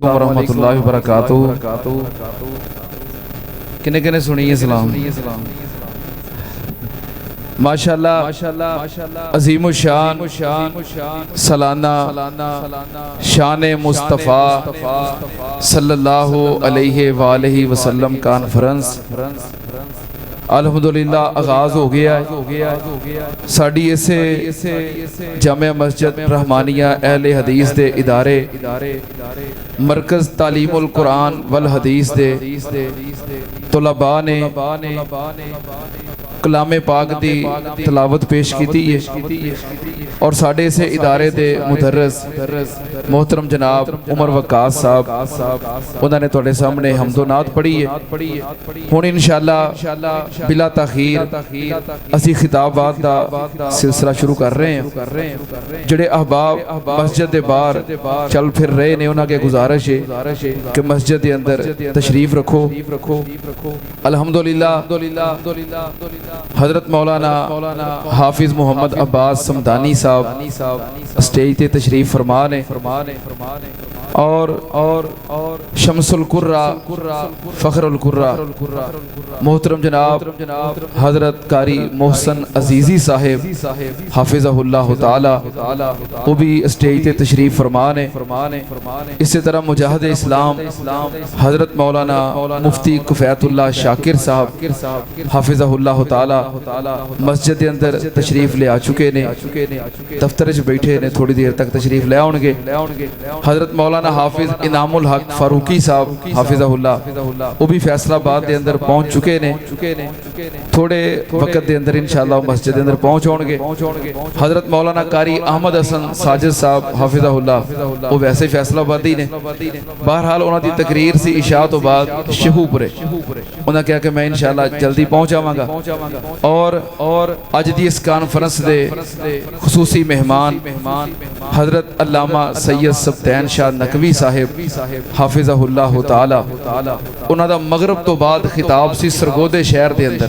ورحمۃ اللہ وبرکاتہ۔ کنے کنے سنیے سلام۔ ماشاءاللہ عظیم الشان سالانہ شان مصطفیٰ صلی اللہ علیہ وآلہ وسلم کانفرنس الحمدللہ آغاز ہو گیا ہے۔ ساڑی اسے جامع مسجد رحمانیہ اہل حدیث دے ادارے مرکز تعلیم القرآن والحدیث دے طلباء نے کلام پاک دی تلاوت پیش کیتی ہے اور ساڑے سے ادارے دے مدرس محترم جناب عمر وقاص صاحب انہوں نے توڑے سامنے حمد و نعت پڑھی ہے۔ ہون انشاءاللہ بلا تاخیر اسی خطابات دا سلسلہ شروع کر رہے ہیں۔ جڑے احباب مسجد دے باہر چل پھر رہے نے انہاں کے گزارش ہے کہ مسجد دے اندر تشریف رکھو۔ الحمدللہ حضرت مولانا حافظ محمد عباس سمدانی صاحب اسٹیج تے تشریف فرمانے اور شمس القرہ فخر القرہ محترم جناب حضرت قاری محسن عزیزی صاحب حافظہ اللہ تعالی وہ بھی اسٹیج تے تشریف فرمانے۔ اسی طرح مجاہد اسلام حضرت مولانا مفتی کفایت اللہ شاکر صاحب حافظہ اللہ تعالی مسجد اندر تشریف لے آ چکے نے، دفتر چ بیٹھے نے، تھوڑی دیر تک تشریف لے آؤں گے۔ حضرت مولانا حافظ انعام الحق فاروقی صاحب حافظہ اللہ وہ بھی فیصلہ آباد دے اندر پہنچ چکے نے، تھوڑے وقت دے اندر انشاءاللہ مسجد دے اندر پہنچ گے۔ حضرت مولانا قاری احمد حسن ساجد صاحب حافظہ اللہ وہ ویسے فیصلہ آبادی نے، بہرحال انہوں دی تقریر سی عشاء تو بعد شہو پرے انہوں نے کہا کہ میں انشاءاللہ جلدی پہنچ آواں گا۔ اور اج دی اس کانفرنس دے خصوصی مہمان حضرت علامہ سید سبطین شاہ نقوی صاحب حافظہ اللہ تعالی انہوں دا مغرب تو بعد خطاب سی سرگودے شہر دے اندر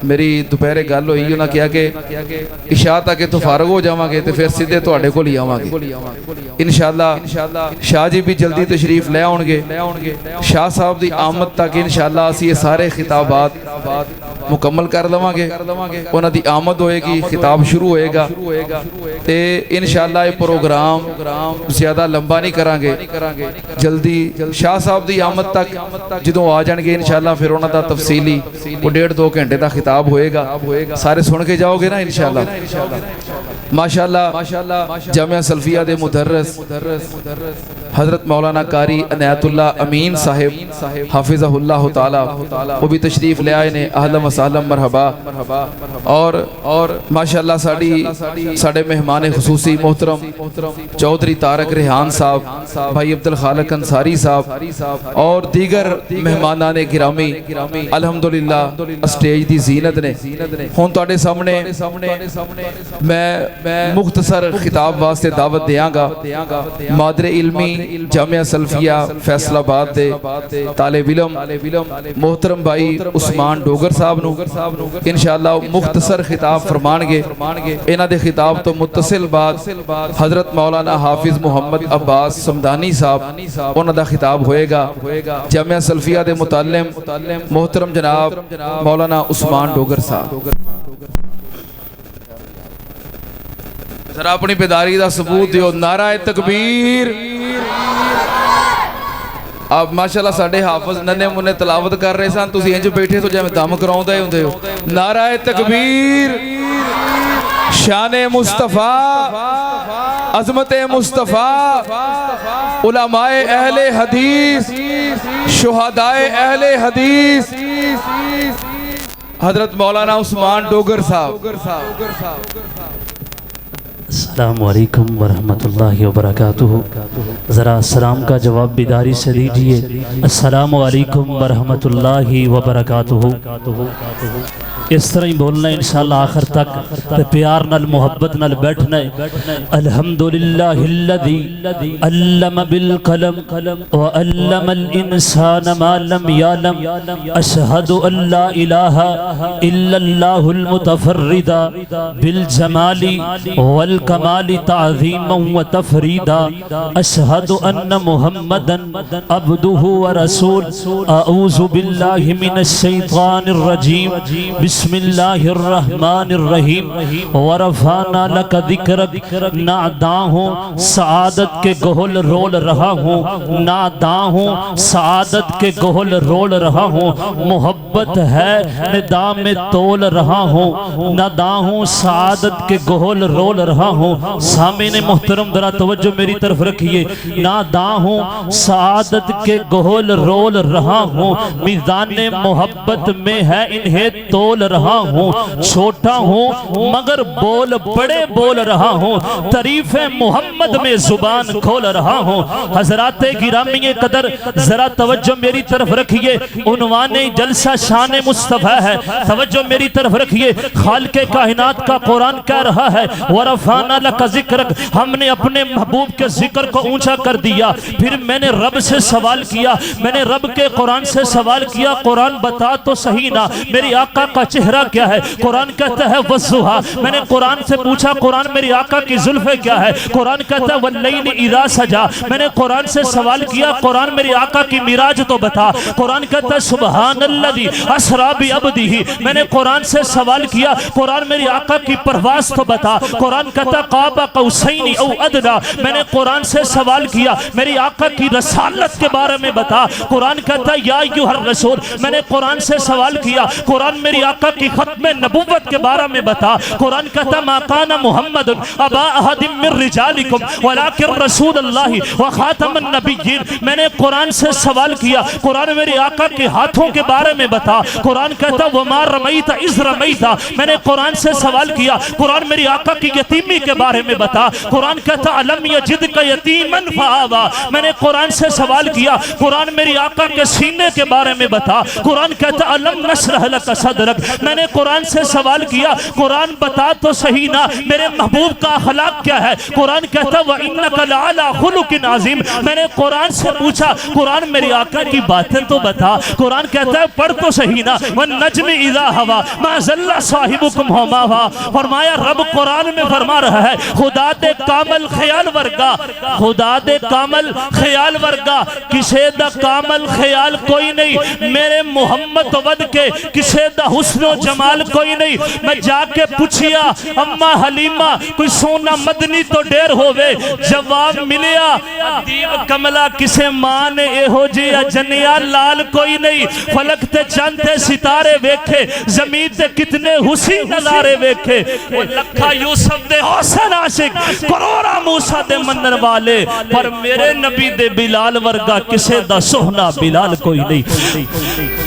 میری دوپہرے گل ہوئی، انہوں نے کہا کہ عشاء تک تو فارغ ہو جاواں گے تو پھر سیدھے تواڈے کول ہی آواں گے انشاءاللہ۔ شاہ جی بھی جلدی تشریف لے آؤں گے، شاہ صاحب دی آمد تک انشاءاللہ اسی یہ سارے خطابات مکمل کر لواں گے، انہاں دی آمد ہوئے گی، خطاب شروع ہوئے گا تے انشاءاللہ یہ پروگرام زیادہ لمبا نہیں کران گے، جلدی شاہ صاحب دی آمد تک جدوں آ جان گے انشاءاللہ پھر انہاں دا تفصیلی وہ 1.5-2 گھنٹے دا خطاب ہوئے گا، سارے سن کے جاؤ گے نا انشاءاللہ۔ ماشاءاللہ جامعہ سلفیہ دے مدرس حضرت مولانا قاری عنایت اللہ امین صاحب حافظہ اللہ تعالی وہ بھی تشریف لے آئے نے، اہلا و سہلا مرحبا۔ اور ماشاءاللہ ساڑے مہمان خصوصی محترم چودھری طارق ریحان صاحب، بھائی عبد الخالق انصاری صاحب اور دیگر مہمانان گرامی الحمدللہ اسٹیج دی زینت نے۔ ہون تواڈے سامنے میں مختصر خطاب واسطے دعوت دیاں گا مادر علمی جامعہ سلفیہ فیصل آباد دے طالب علم محترم بھائی عثمان ڈوگر صاحب نو انشاءاللہ مختصر خطاب فرمان گے۔ انہاں دے خطاب تو متصل بعد حضرت مولانا حافظ محمد عباس سمدانی صاحب انہاں دا خطاب ہوئے گا۔ جامعہ سلفیہ دے متعلم محترم جناب مولانا عثمان ڈوگر صاحب ذرا اپنی بیداری دا ثبوت دیو، نعرہ تکبیر۔ اب ماشاءاللہ ساڑھے حافظ ننے منے تلاوت کر رہے سان تسی انجو بیٹھے تو جائے میں دم کراؤں دے ہوں دے ہو۔ نعرہ تکبیر، شان مصطفیٰ، عظمت مصطفیٰ، علماء اہل حدیث، شہداء اہل حدیث، حضرت مولانا عثمان ڈوگر صاحب۔ السلام علیکم ورحمۃ اللہ وبرکاتہ۔ ذرا السلام کا جواب بیداری سے دیجئے، السلام علیکم ورحمۃ اللہ وبرکاتہ۔ اس طرح ہی بولنا ہے انشاءاللہ آخر تک، تے پیار نال محبت نال بیٹھنا ہے۔ الحمدللہ الذی علم بالقلم وعلم الانسان ما لم یعلم، اشہد ان لا الہ الا اللہ المتفرد بالجمال والکمال تعظیما وتفریدا، اشہد ان محمدا عبدہ ورسول، اعوذ باللہ من الشیطان الرجیم، بسم اللہ الرحمن الرحیم، ورفعنا لک ذکرک، ناداں ہوں سعادت کے گہل رول رہا ہوں، ناداں ہوں سعادت کے گہل رول رہا ہوں، محبت ہے ندا میں تول رہا ہوں، ناداں ہوں سعادت کے گہل رول رہا ہوں۔ سامعین محترم ذرا توجہ میری طرف رکھیے، ناداں ہوں سعادت کے گہل رول رہا ہوں، میزان محبت میں ہے انہیں تول رہا ہوں، چھوٹا ہوں مگر بول بڑے بول رہا ہوں، تعریف محمد میں زبان کھول رہا ہوں۔ حضرات گرامی قدر ذرا توجہ میری طرف رکھیے، عنوان جلسہ شان مصطفیٰ ہے، توجہ میری طرف رکھیے۔ خالق کائنات کا قرآن کہہ رہا ہے وَرَفَعْنَا لَكَ ذِكْرَكَ، ہم نے اپنے محبوب کے ذکر کو اونچا کر دیا۔ پھر میں نے رب سے سوال کیا، میں نے رب کے قرآن سے سوال کیا، قرآن بتا تو صحیح نا میری آقا کا چہرہ کیا ہے؟ قرآن کہتا ہے وَالضُّحَىٰ، میں نے قرآن سے پوچھا قرآن میری آقا کی زلفیں کیا ہے؟ قرآن کہتا ہے وَاللَّيْلِ إِذَا سَجَىٰ، میں نے قرآن سے سوال کیا قرآن میری آقا کی معراج تو بتا۔ قرآن کہتا ہے سبحان الذی اسریٰ بعبدہ، میں نے قرآن سے سوال کیا قرآن میری آقا کی پرواز تو بتا۔ قرآن کہتا ہے قاب قوسین او ادنیٰ، میں نے قرآن سے سوال کیا میری آقا کی رسالت کے بارے میں بتا۔ قرآن کہتا ہے یا ایھا الرسول، میں نے قرآن سے سوال کیا قرآن میری آقا کی ختم نبوت کے بارے میں بتا۔ قرآن کہتا ہے ما کان محمد ابا احد من رجالکم ولکن رسول اللہ وخاتم النبیین، میں نے قرآن سے سوال کیا قرآن میری آقا کے ہاتھوں کے بارے میں بتا۔ قرآن کہتا ہے وما رمیت اذ رمیت، میں نے قرآن سے سوال کیا قرآن میری آقا کی یتیمی کے بارے میں بتا۔ قرآن کہتا الم یجدک یتیما فآویٰ، میں نے قرآن سے سوال کیا قرآن میری آقا کے سینے کے بارے میں بتا۔ قرآن کہتا الم نشرح لک صدرک، میں نے قرآن سے سوال کیا قرآن بتا تو صحیح نا میرے محبوب کا اخلاق کیا ہے؟ قرآن کہتا وَإِنَّكَ لَعَلَىٰ خُلُقٍ عَظِيمٍ، میں نے قرآن سے پوچھا قرآن میری آقا کی باتیں تو بتا۔ قرآن کہتا ہے پڑھ تو صحیح نا وَالنَّجْمِ إِذَا هَوَىٰ مَا ضَلَّ صَاحِبُكُمْ وَمَا غَوَىٰ، فرمایا رب قرآن میں فرما رہا ہے خدا دے کامل خیال ورگا، خدا دے کامل خیال ورگا کسے دا کامل خیال کوئی نہیں، میرے محمد ود کے کسے دا حسن و جمال کوئی نہیں۔ میں جا کے پوچھیا اماں حلیمہ کوئی سونا مدنی تو ڈیر ہووے، جواب ملیا دیو کملا کسے ماں نے اے ہو جیا جنیا لال کوئی نہیں۔ فلک تے چند تے ستارے ویکھے، زمین تے کتنے حسین نظارے ویکھے، وہ لکھا یوسف دے حسن عاشق، کروڑا موسیٰ دے منن والے، پر میرے نبی دے بلال ورگا کسے دا سہنا بلال کوئی نہیں۔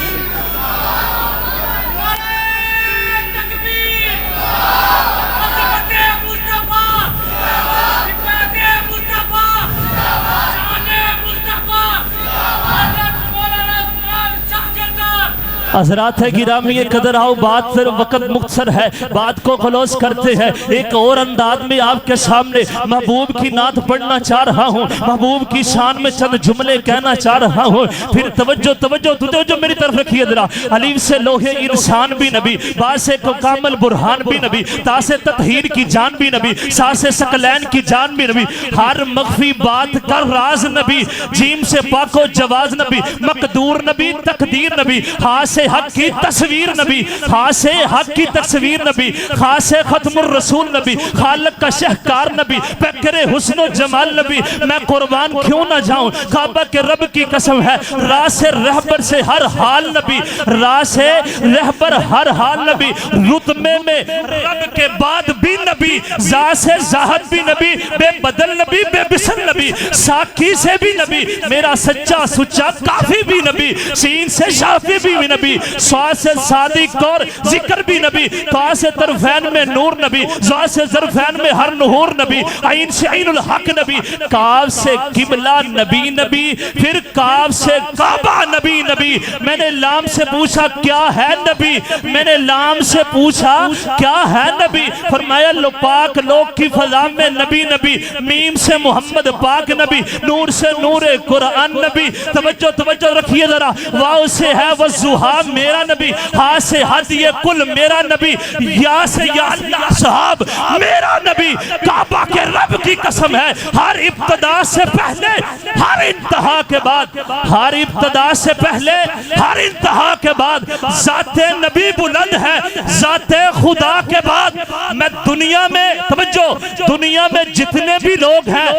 حضرات گرامی قدر آؤ، بات پھر وقت مختصر ہے، بات کو کلوز کرتے ہیں۔ ایک اور انداز میں آپ کے سامنے محبوب کی نعت پڑھنا چاہ رہا ہوں، محبوب کی شان میں چند جملے کہنا چاہ رہا ہوں۔ پھر توجہ میری طرف رکھیے ذرا۔ الف سے لوح انسان بھی نبی، با سے کامل برہان بھی نبی، تا سے تطہیر کی جان بھی نبی، سا سے ثقلین کی جان بھی نبی، ہر مخفی بات کا راز نبی، جیم سے پاک و جواز نبی، مقدور نبی، تقدیر نبی، ہا سے حق کی تصویر نبی، خا سے حق کی تصویر نبی، خا سے ختم الرسول نبی، خالق کا شہکار نبی، پیکر حسن و جمال نبی، میں قربان کیوں نہ جاؤں کعبہ کے رب کی قسم ہے، راہ سے رہبر سے ہر حال نبی، راہ سے رہبر ہر حال نبی، رتبے میں رب کے بعد بھی نبی، ذات سے ذات بھی نبی، بے بدل نبی، بے بسل نبی، ساکی سے بھی نبی، میرا سچا سچا کافی بھی نبی، سین سے شافی بھی نبی، نبی، سوا سے صادق اور ذکر بھی نبی، تا سے طرفین میں نور نبی، زا سے ظرفین میں ہر نہور نبی، عین سے عین الحق نبی، کاف سے قبلہ نبی نبی، پھر کاف سے کعبہ نبی نبی۔ میں نے لام سے پوچھا کیا ہے نبی، میں نے لام سے پوچھا کیا ہے نبی، فرمایا لو پاک لوگ کی فضا میں نبی نبی، میم سے محمد پاک نبی، نور سے نور قرآن نبی۔ توجہ توجہ رکھیے ذرا، واو سے ہے والضحیٰ میرا نبی، ہاں سے ہدی کل میرا نبی، یا سے یا اللہ صحاب میرا نبی۔ کعبہ کے رب کی قسم ہے، ہر ابتدا سے پہلے ہر انتہا کے بعد، ہر ابتدا سے پہلے ہر انتہا کے بعد ذات نبی بلند ہے، ذات خدا کے بعد۔ میں دنیا میں توجہ، دنیا میں جتنے بھی لوگ ہیں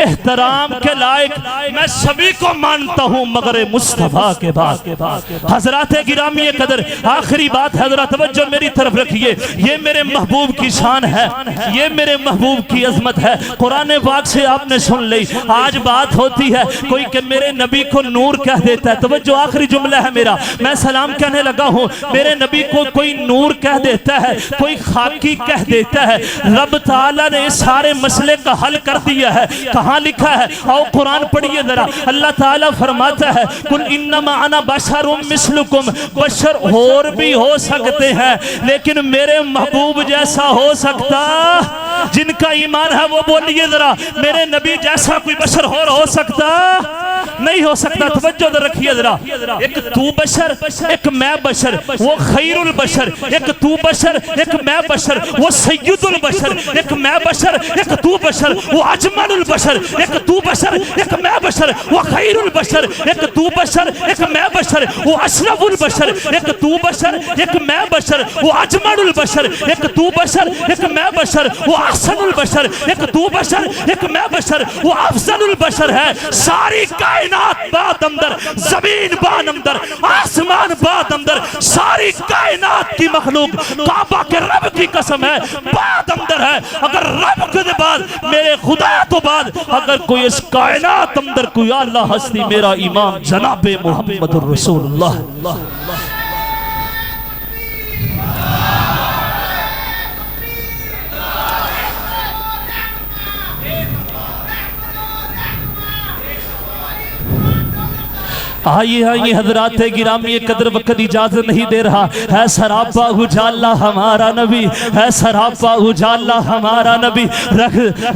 احترام کے لائق میں سبھی کو مانتا ہوں مگر مصطفیٰ کے بعد۔ حضرات گرامی قدر، آخری بات حضرات توجہ میری طرف رکھیے، یہ میرے محبوب کی شان ہے، یہ میرے محبوب کی عظمت ہے۔ قرآن پاک سے آپ نے سن لی، آج بات ہوتی ہے کوئی کہ میرے نبی کو نور کہہ دیتا ہے، توجہ آخری جملہ ہے میرا، میں سلام کہنے لگا ہوں، میرے نبی کو کوئی نور کہہ دیتا ہے، کوئی خاکی کہہ دیتا ہے، رب تعالیٰ نے سارے مسئلے کا حل کر دیا ہے۔ کہاں لکھا ہے؟ آؤ قرآن پڑھیے ذرا، اللہ تعالیٰ فرماتا ہے قُلْ إِنَّمَا أَنَا بَشَرٌ مِثْلُكُمْ، بشر اور بھی ہو سکتے ہیں لیکن میرے محبوب جیسا ہو سکتا؟ جن کا ایمان ہے وہ بولیے ذرا، میرے نبی جیسا کوئی بشر اور ہو سکتا؟ نہیں ہو سکتا۔ توجہ در رکھیے ذرا، ایک تو بشر ایک میں بشر، وہ خیر البشر، ایک تو بشر ایک میں بشر، وہ سید البشر، ایک میں بشر ایک تو بشر، وہ اجمل البشر، ایک تو بشر ایک میں بشر، وہ خیر البشر، ایک تو بشر ایک میں بشر، وہ اشرف البشر، ایک تو بشر ایک میں بشر، وہ اجمل البشر، ایک تو بشر ایک میں بشر، وہ احسن البشر، ایک تو بشر ایک میں بشر، وہ افضل البشر ہے۔ ساری کائنات باد اندر، زمین بان اندر، آسمان باد اندر، ساری کائنات کی مخلوق کعبہ کے رب کی قسم ہے باد اندر ہے۔ اگر رب کے بعد میرے خدا تو بعد اگر کوئی اس کائنات اندر کوئی اعلیٰ ہستی، میرا امام جناب محمد الرسول اللہ۔ آئیے آئیے حضرات گرامی قدر، وقت اجازت نہیں دے رہا ہے، سراپا اجالا ہمارا نبی ہے، سراپا اجالا ہمارا نبی،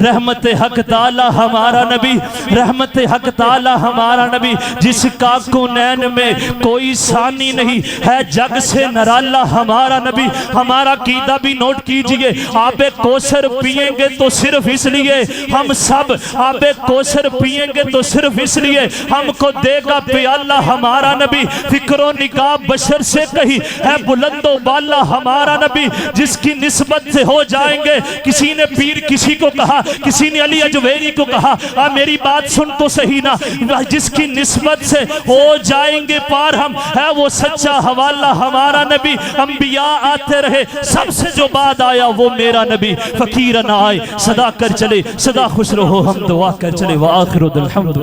رحمت حق تعالی ہمارا نبی، رحمت حق تعالی ہمارا نبی، جس کا کونین میں کوئی ثانی نہیں ہے، جگ سے نرالا ہمارا نبی۔ ہمارا قیدہ بھی نوٹ کیجئے، آب کوثر پیئیں گے تو صرف اس لیے ہم سب، آب کوثر پیئیں گے تو صرف اس لیے ہم کو دے گا پیالہ ہمارا نبی۔ فکر و نگاہ بشر سے کہی ہے بلند و بالا ہمارا نبی، جس کی نسبت سے ہو جائیں گے، کسی نے پیر کسی کو کہا، کسی نے علی اجویری کو کہا، میری بات سن تو صحیح نا، جس کی نسبت سے ہو جائیں گے پار ہم، ہے وہ سچا حوالہ ہمارا نبی۔ انبیاء آتے رہے، سب سے جو بعد آیا وہ میرا نبی، فقیر نہ آئے صدا کر چلے، صدا خوش رہو ہم دعا کر چلے، وآخر الحمد